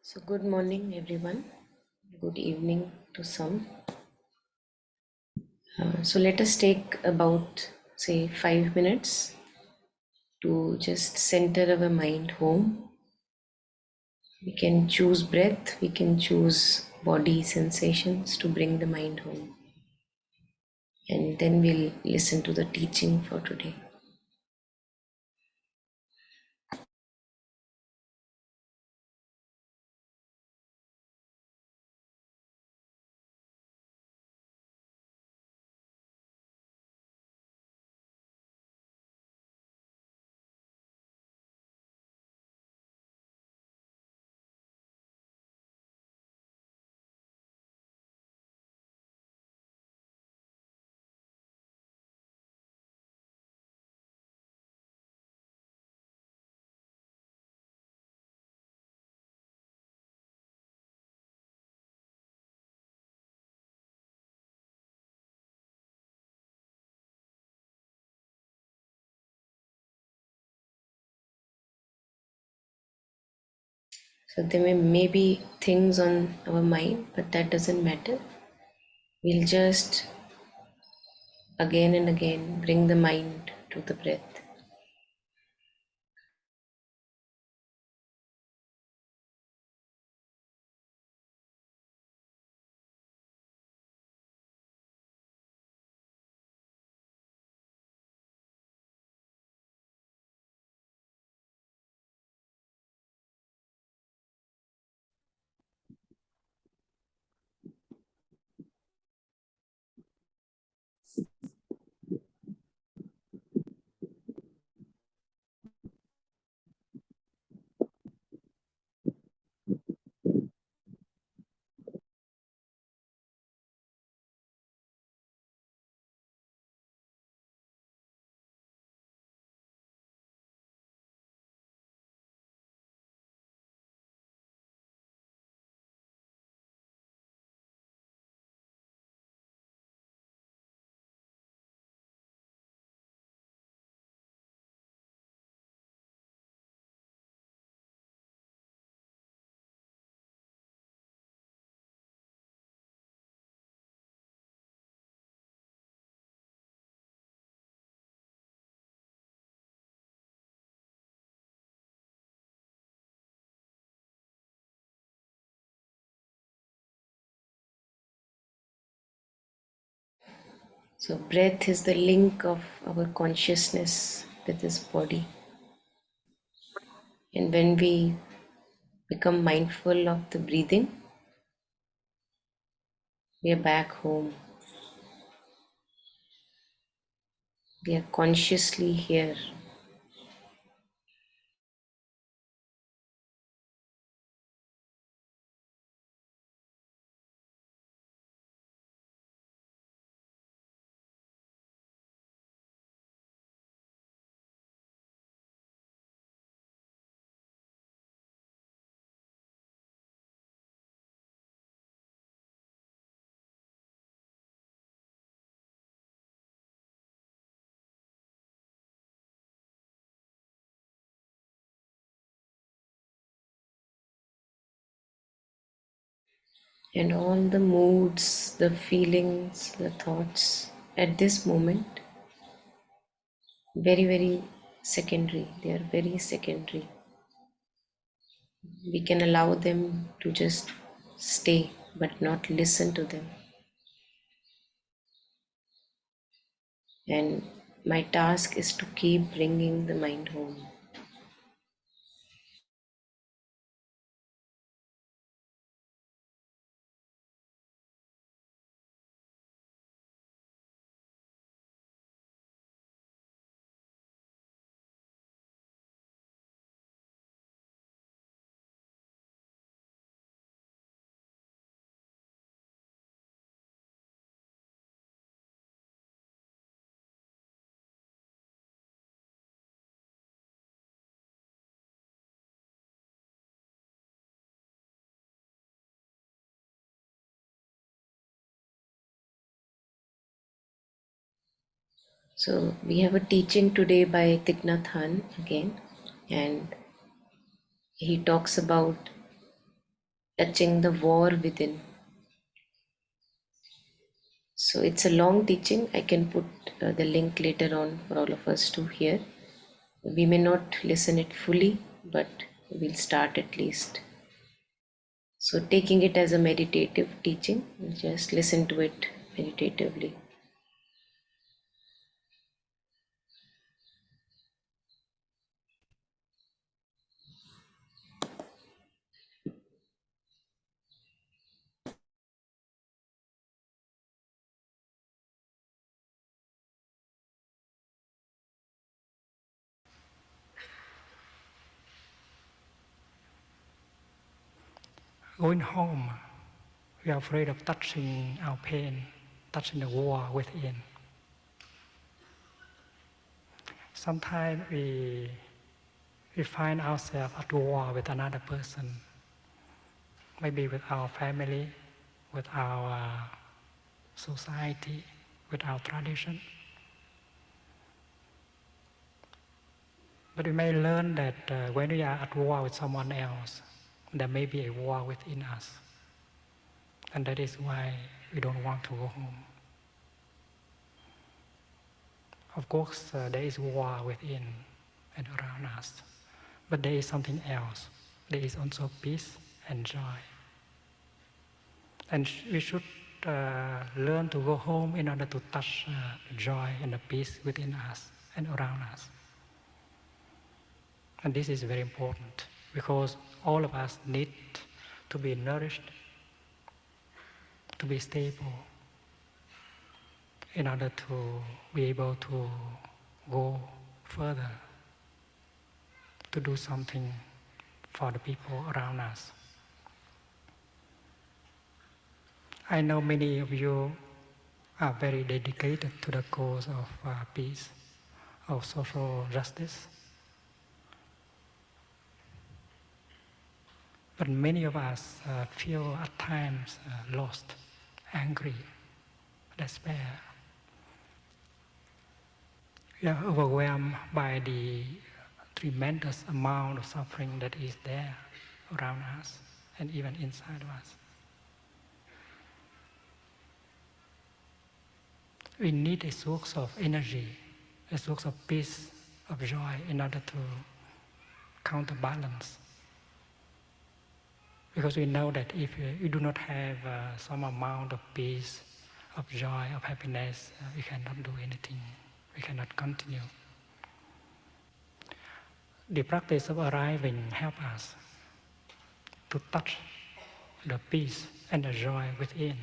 So, good morning, everyone. Good evening to some. So, let us take about, say, 5 minutes to just center our mind home. We can choose breath, we can choose body sensations to bring the mind home. And then we'll listen to the teaching for today. So, there may be things on our mind, but that doesn't matter. We'll just again and again bring the mind to the breath. So, breath is the link of our consciousness with this body. And when we become mindful of the breathing, we are back home. We are consciously here. And all the moods, the feelings, the thoughts at this moment, very, very secondary. They are very secondary. We can allow them to just stay, but not listen to them. And my task is to keep bringing the mind home. So we have a teaching today by Thich Naht Hanh again, and he talks about touching the war within. So it's a long teaching. I can put the link later on for all of us to hear. We may not listen it fully, but we'll start at least. So taking it as a meditative teaching, just listen to it meditatively. Going home, we are afraid of touching our pain, touching the war within. Sometimes we find ourselves at war with another person, maybe with our family, with our society, with our tradition. But we may learn that when we are at war with someone else, there may be a war within us. And that is why we don't want to go home. Of course, there is war within and around us. But there is something else. There is also peace and joy. And we should learn to go home in order to touch the joy and the peace within us and around us. And this is very important because all of us need to be nourished, to be stable, in order to be able to go further, to do something for the people around us. I know many of you are very dedicated to the cause of peace, of social justice. But many of us feel at times lost, angry, despair. We are overwhelmed by the tremendous amount of suffering that is there around us and even inside of us. We need a source of energy, a source of peace, of joy in order to counterbalance. Because we know that if you do not have some amount of peace, of joy, of happiness, we cannot do anything. We cannot continue. The practice of arriving helps us to touch the peace and the joy within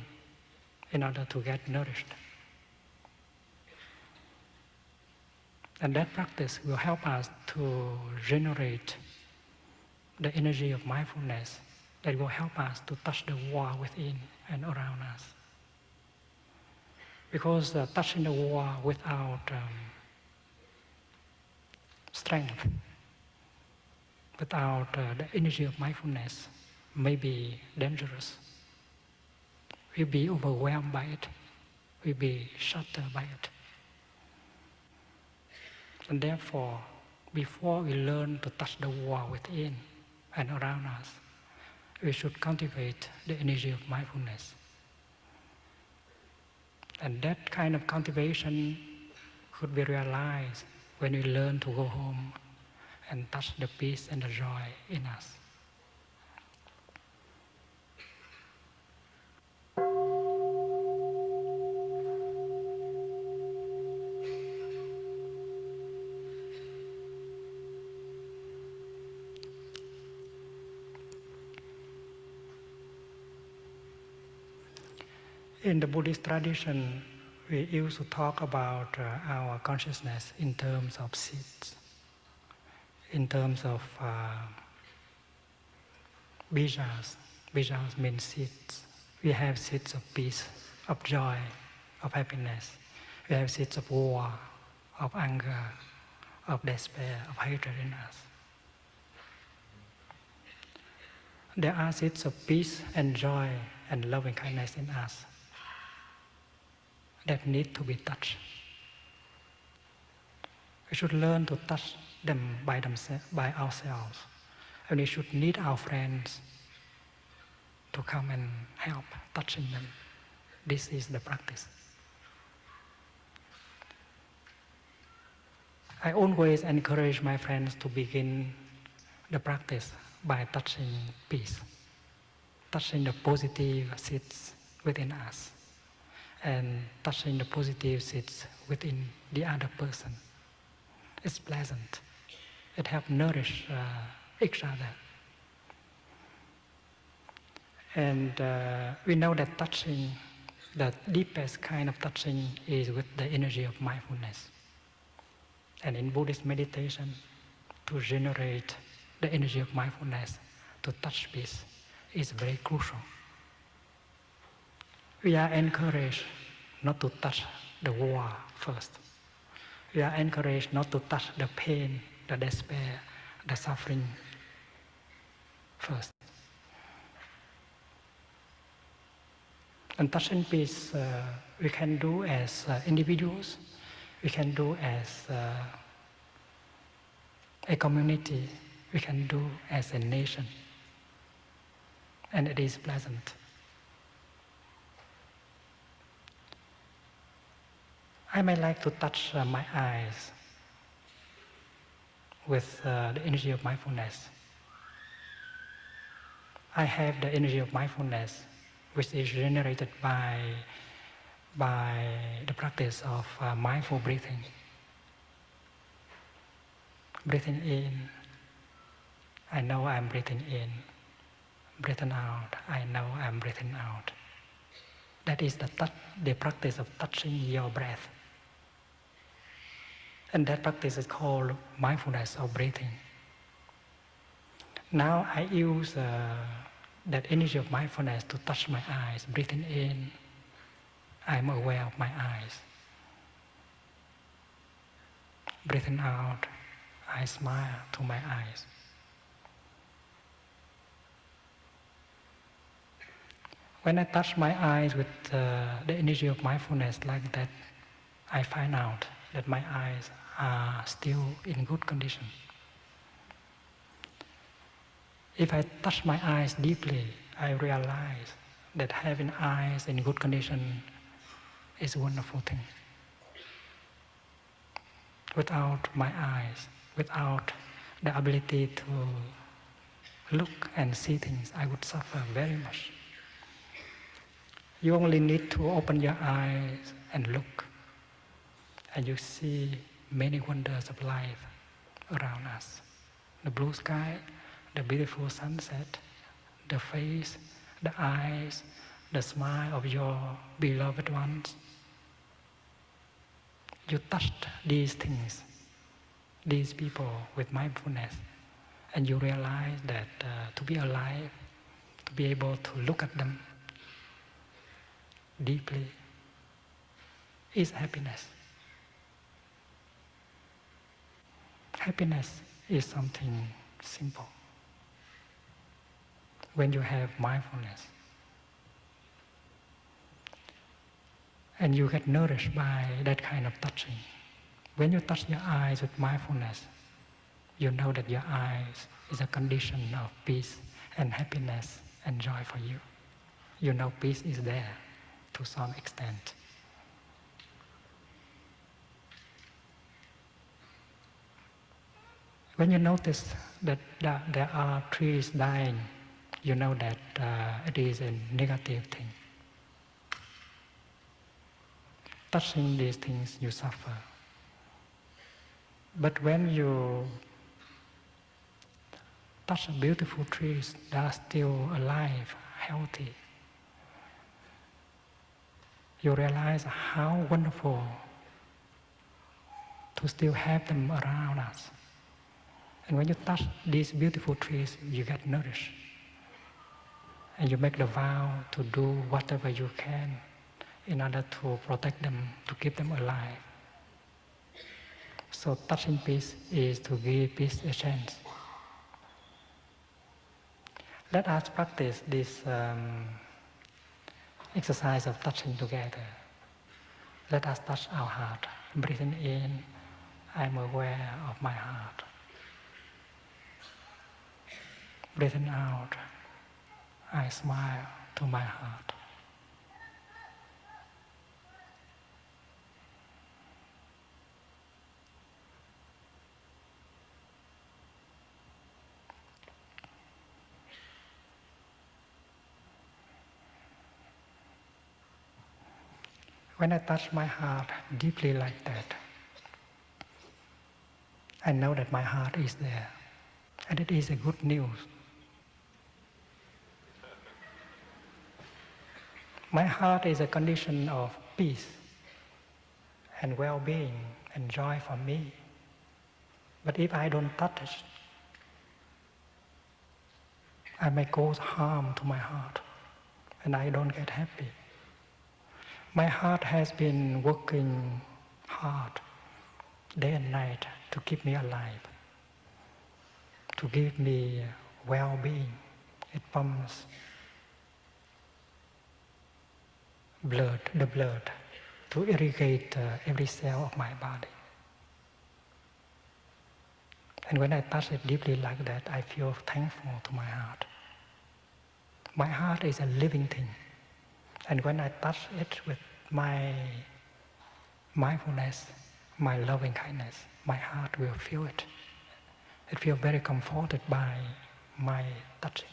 in order to get nourished. And that practice will help us to generate the energy of mindfulness that will help us to touch the war within and around us. Because touching the war without strength, without the energy of mindfulness, may be dangerous. We'll be overwhelmed by it. We'll be shattered by it. And therefore, before we learn to touch the war within and around us, we should cultivate the energy of mindfulness. And that kind of cultivation could be realized when we learn to go home and touch the peace and the joy in us. In the Buddhist tradition, we used to talk about our consciousness in terms of seeds, in terms of bijas. Bijas means seeds. We have seeds of peace, of joy, of happiness. We have seeds of war, of anger, of despair, of hatred in us. There are seeds of peace and joy and loving kindness in us that need to be touched. We should learn to touch them by ourselves. And we should need our friends to come and help touching them. This is the practice. I always encourage my friends to begin the practice by touching peace, touching the positive seeds within us, and touching the positive seeds within the other person. It's pleasant. It helps nourish each other. And we know that touching, the deepest kind of touching is with the energy of mindfulness. And in Buddhist meditation, to generate the energy of mindfulness, to touch peace, is very crucial. We are encouraged not to touch the war first. We are encouraged not to touch the pain, the despair, the suffering first. And touching peace, we can do as individuals, we can do as a community, we can do as a nation. And it is pleasant. I may like to touch my eyes with the energy of mindfulness. I have the energy of mindfulness, which is generated by the practice of mindful breathing. Breathing in, I know I'm breathing in. Breathing out, I know I'm breathing out. That is the practice of touching your breath. And that practice is called mindfulness of breathing. Now I use that energy of mindfulness to touch my eyes. Breathing in, I'm aware of my eyes. Breathing out, I smile to my eyes. When I touch my eyes with the energy of mindfulness like that, I find out that my eyes are still in good condition. If I touch my eyes deeply, I realize that having eyes in good condition is a wonderful thing. Without my eyes, without the ability to look and see things, I would suffer very much. You only need to open your eyes and look, and you see many wonders of life around us. The blue sky, the beautiful sunset, the face, the eyes, the smile of your beloved ones. You touched these things, these people with mindfulness, and you realize that to be alive, to be able to look at them deeply is happiness. Happiness is something simple. When you have mindfulness, and you get nourished by that kind of touching. When you touch your eyes with mindfulness, you know that your eyes is a condition of peace and happiness and joy for you. You know peace is there to some extent. When you notice that there are trees dying, you know that it is a negative thing. Touching these things, you suffer. But when you touch beautiful trees that are still alive, healthy, you realize how wonderful to still have them around us. And when you touch these beautiful trees, you get nourished. And you make the vow to do whatever you can in order to protect them, to keep them alive. So touching peace is to give peace a chance. Let us practice this exercise of touching together. Let us touch our heart. Breathing in, I'm aware of my heart. Breathing out, I smile to my heart. When I touch my heart deeply like that, I know that my heart is there, and it is a good news. My heart is a condition of peace and well-being and joy for me. But if I don't touch it, I may cause harm to my heart, and I don't get happy. My heart has been working hard day and night to keep me alive, to give me well-being. It pumps the blood, to irrigate every cell of my body. And when I touch it deeply like that, I feel thankful to my heart. My heart is a living thing. And when I touch it with my mindfulness, my loving kindness, my heart will feel it. It feels very comforted by my touching.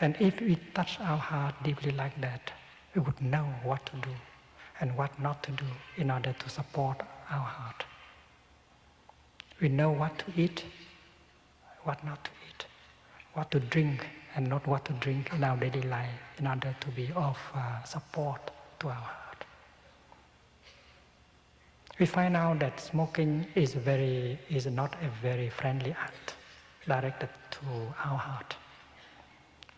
And if we touch our heart deeply like that, we would know what to do and what not to do in order to support our heart. We know what to eat, what not to eat, what to drink and not what to drink in our daily life in order to be of support to our heart. We find out that smoking is not a very friendly act directed to our heart.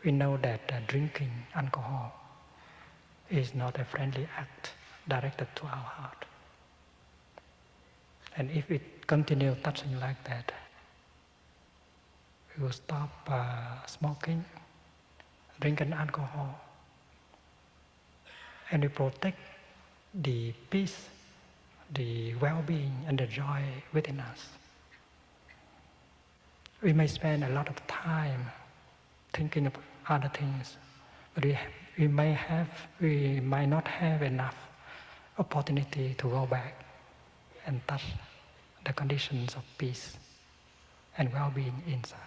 We know that drinking alcohol is not a friendly act directed to our heart. And if we continue touching like that, we will stop smoking, drinking alcohol, and we protect the peace, the well-being, and the joy within us. We may spend a lot of time thinking of other things, but we might not have enough opportunity to go back and touch the conditions of peace and well-being inside.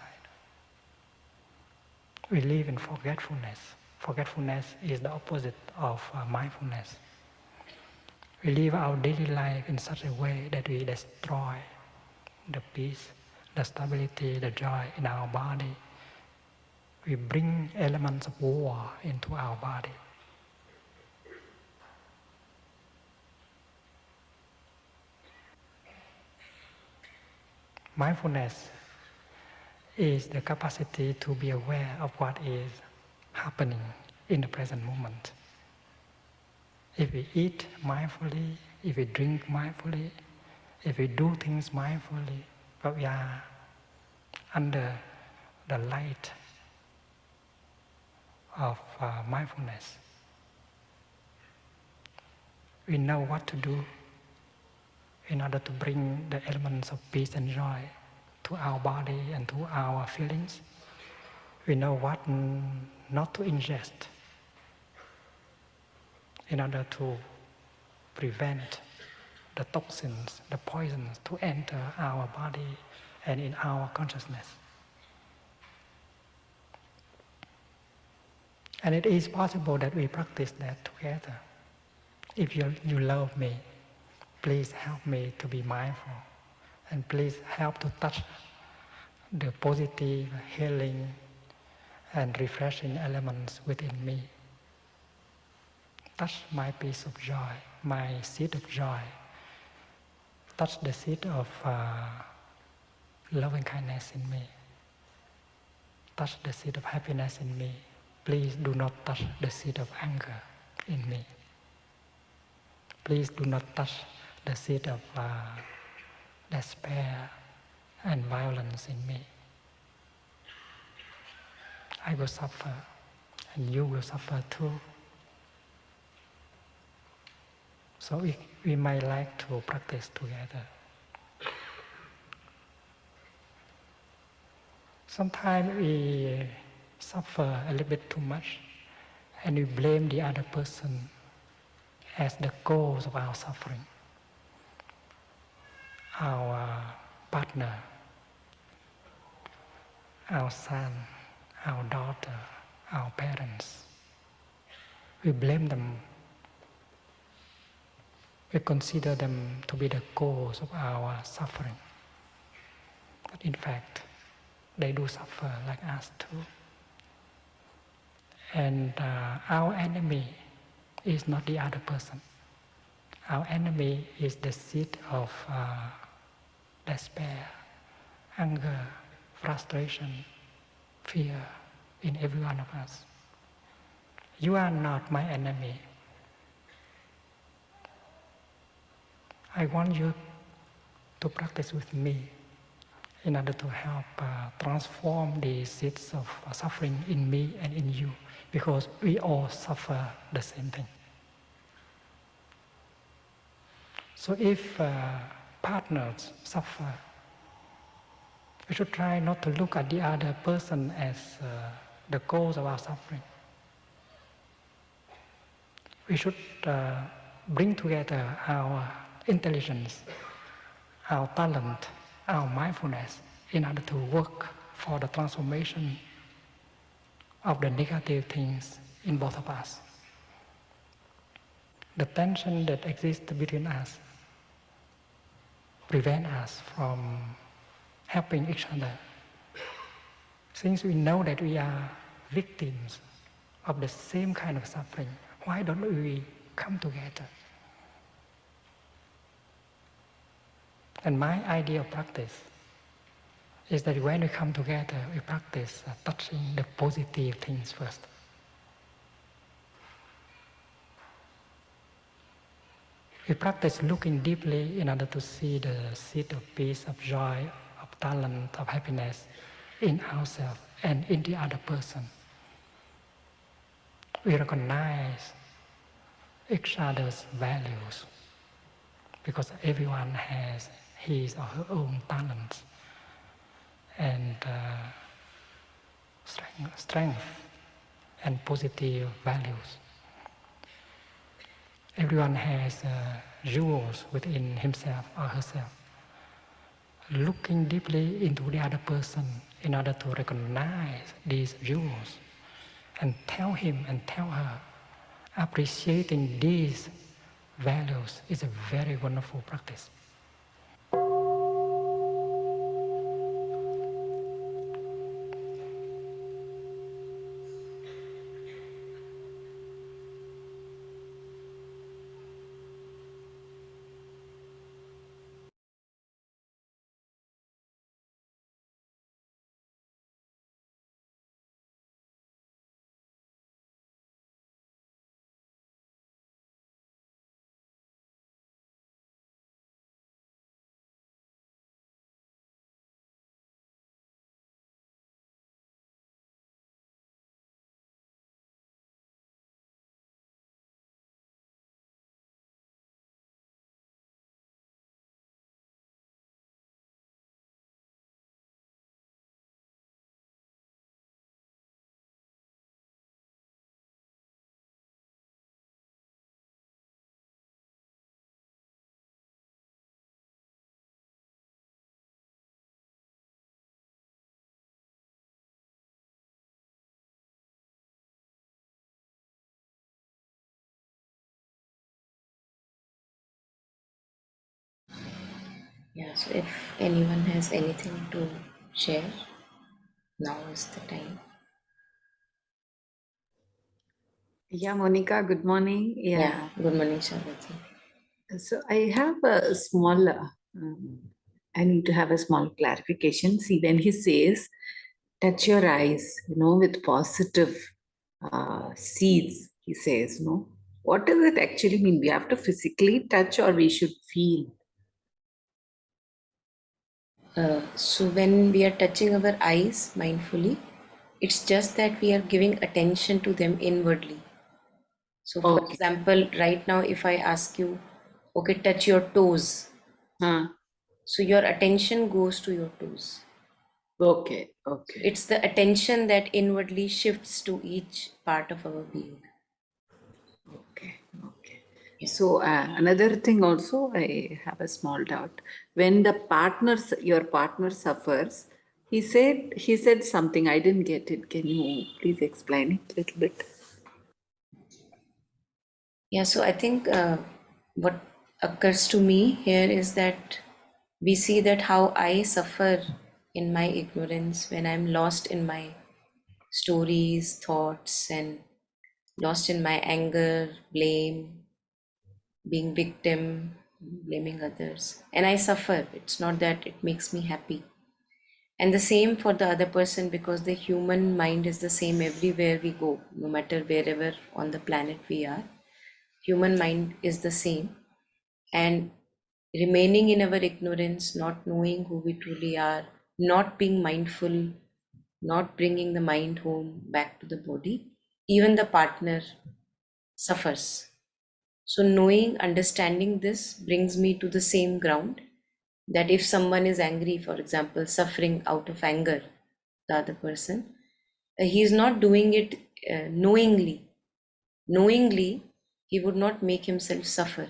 We live in forgetfulness. Forgetfulness is the opposite of mindfulness. We live our daily life in such a way that we destroy the peace, the stability, the joy in our body. We bring elements of war into our body. Mindfulness is the capacity to be aware of what is happening in the present moment. If we eat mindfully, if we drink mindfully, if we do things mindfully, but we are under the light of mindfulness, we know what to do in order to bring the elements of peace and joy to our body and to our feelings. We know what not to ingest in order to prevent the toxins, the poisons to enter our body and in our consciousness. And it is possible that we practice that together. If you love me, please help me to be mindful, and please help to touch the positive, healing, and refreshing elements within me. Touch my piece of joy, my seed of joy. Touch the seed of loving kindness in me. Touch the seed of happiness in me. Please do not touch the seed of anger in me. Please do not touch the seed of despair and violence in me. I will suffer, and you will suffer too. So we might like to practice together. Sometimes we suffer a little bit too much and we blame the other person as the cause of our suffering. Our partner, our son, our daughter, our parents. We blame them. We consider them to be the cause of our suffering. But in fact, they do suffer like us too. And our enemy is not the other person. Our enemy is the seed of despair, anger, frustration, fear in every one of us. You are not my enemy. I want you to practice with me in order to help transform the seeds of suffering in me and in you, because we all suffer the same thing. So if partners suffer, we should try not to look at the other person as the cause of our suffering. We should bring together our intelligence, our talent, our mindfulness in order to work for the transformation of the negative things in both of us. The tension that exists between us prevent us from helping each other. Since we know that we are victims of the same kind of suffering, why don't we come together? And my idea of practice is that when we come together, we practice touching the positive things first. We practice looking deeply in order to see the seed of peace, of joy, of talent, of happiness in ourselves and in the other person. We recognize each other's values because everyone has his or her own talents and strength and positive values. Everyone has jewels within himself or herself. Looking deeply into the other person in order to recognize these jewels and tell him and tell her, appreciating these values is a very wonderful practice. Yeah, so if anyone has anything to share, now is the time. Yeah, Monica, good morning. Yeah, Yeah. good morning, Sharati. So I have a small, I need to have a small clarification. See, when he says, touch your eyes, with positive seeds, he says, what does it actually mean? We have to physically touch or we should feel? So when we are touching our eyes mindfully, it's just that we are giving attention to them inwardly. So for Okay. example, right now if I ask you, okay, touch your toes, Huh. so your attention goes to your toes. Okay, okay. It's the attention that inwardly shifts to each part of our being. Okay, okay. Yeah. So another thing also, I have a small doubt. When your partner suffers, he said something. I didn't get it. Can you please explain it a little bit? Yeah, so I think what occurs to me here is that we see that how I suffer in my ignorance when I'm lost in my stories, thoughts, and lost in my anger, blame, being victim, blaming others. And I suffer. It's not that it makes me happy. And the same for the other person, because the human mind is the same everywhere we go, no matter wherever on the planet we are. Human mind is the same. And remaining in our ignorance, not knowing who we truly are, not being mindful, not bringing the mind home back to the body, even the partner suffers. So, knowing, understanding this brings me to the same ground, that if someone is angry, for example, suffering out of anger, the other person, he is not doing it knowingly. Knowingly, he would not make himself suffer.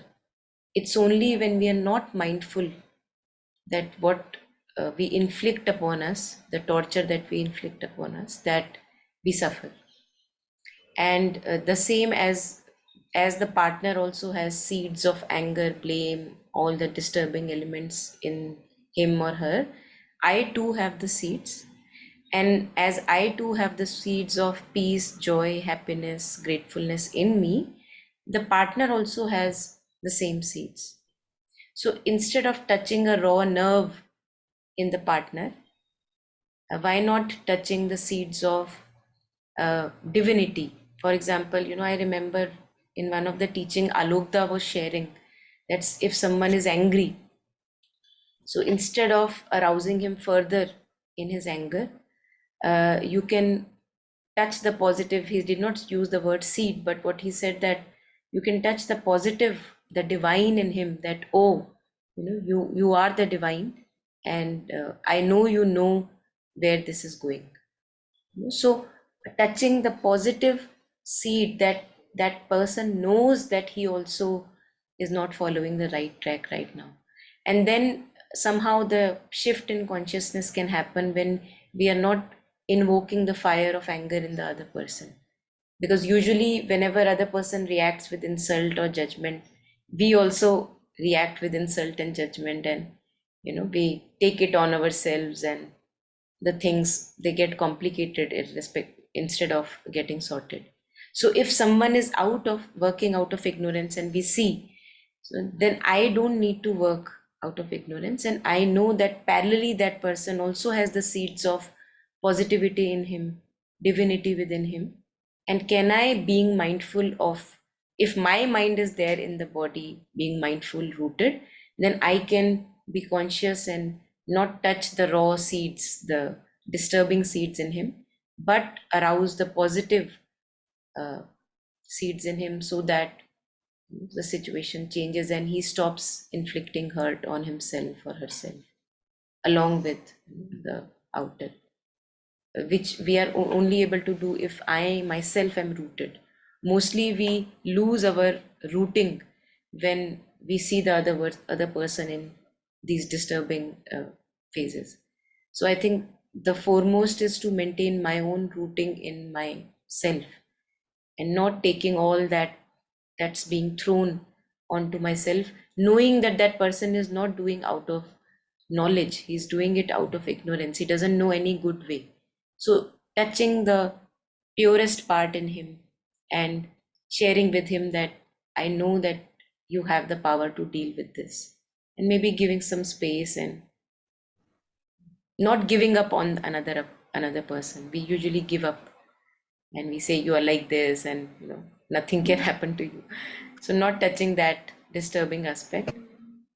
It's only when we are not mindful that what we inflict upon us, the torture that we inflict upon us, that we suffer. And the same as the partner also has seeds of anger, blame, all the disturbing elements in him or her, I too have the seeds. And as I too have the seeds of peace, joy, happiness, gratefulness in me, the partner also has the same seeds. So instead of touching a raw nerve in the partner, why not touching the seeds of divinity? For example, I remember in one of the teaching, Alokda was sharing that if someone is angry, so instead of arousing him further in his anger, you can touch the positive. He did not use the word seed, but what he said, that you can touch the positive, the divine in him, that, oh, you are the divine, and I know you know where this is going. So touching the positive seed, that that person knows that he also is not following the right track right now. And then somehow the shift in consciousness can happen when we are not invoking the fire of anger in the other person. Because usually whenever other person reacts with insult or judgment, we also react with insult and judgment, and we take it on ourselves, and the things, they get complicated instead of getting sorted. So if someone is working out of ignorance, and we see, so then I don't need to work out of ignorance, and I know that parallelly that person also has the seeds of positivity in him, divinity within him. And can I, being mindful of, if my mind is there in the body, being mindful, rooted, then I can be conscious and not touch the raw seeds, the disturbing seeds in him, but arouse the positive uh, seeds in him, so that the situation changes and he stops inflicting hurt on himself or herself, along with the outer, which we are only able to do if I myself am rooted. Mostly we lose our rooting when we see the other person in these disturbing phases. So I think the foremost is to maintain my own rooting in myself, and not taking all that's being thrown onto myself, knowing that that person is not doing out of knowledge, he's doing it out of ignorance, he doesn't know any good way. So touching the purest part in him and sharing with him that I know that you have the power to deal with this, and maybe giving some space, and not giving up on another person. We usually give up and we say you are like this, and nothing can happen to you. So not touching that disturbing aspect,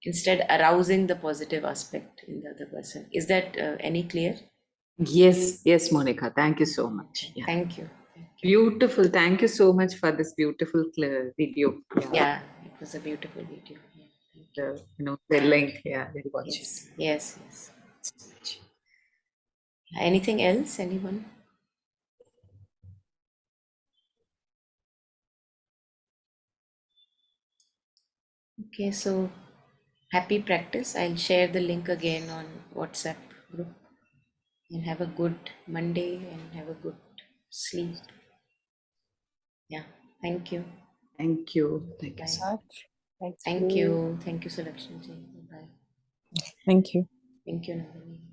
instead arousing the positive aspect in the other person. Is that any clear? Yes, yes, Monica. Thank you so much. Yeah. Thank you. Beautiful. Thank you so much for this beautiful video. Yeah. Yeah, it was a beautiful video. Yeah, thank The link. Yeah, we'll you. watch Yes, yes, yes. it. Anything else? Anyone? Okay, so happy practice. I'll share the link again on WhatsApp group. And have a good Monday and have a good sleep. Yeah, thank you. Thank you. Thank you Bye. so much. Much. Thank Thank you. you. Thank you, Sulakshmi ji. Bye. Thank you. Thank you, Nandini.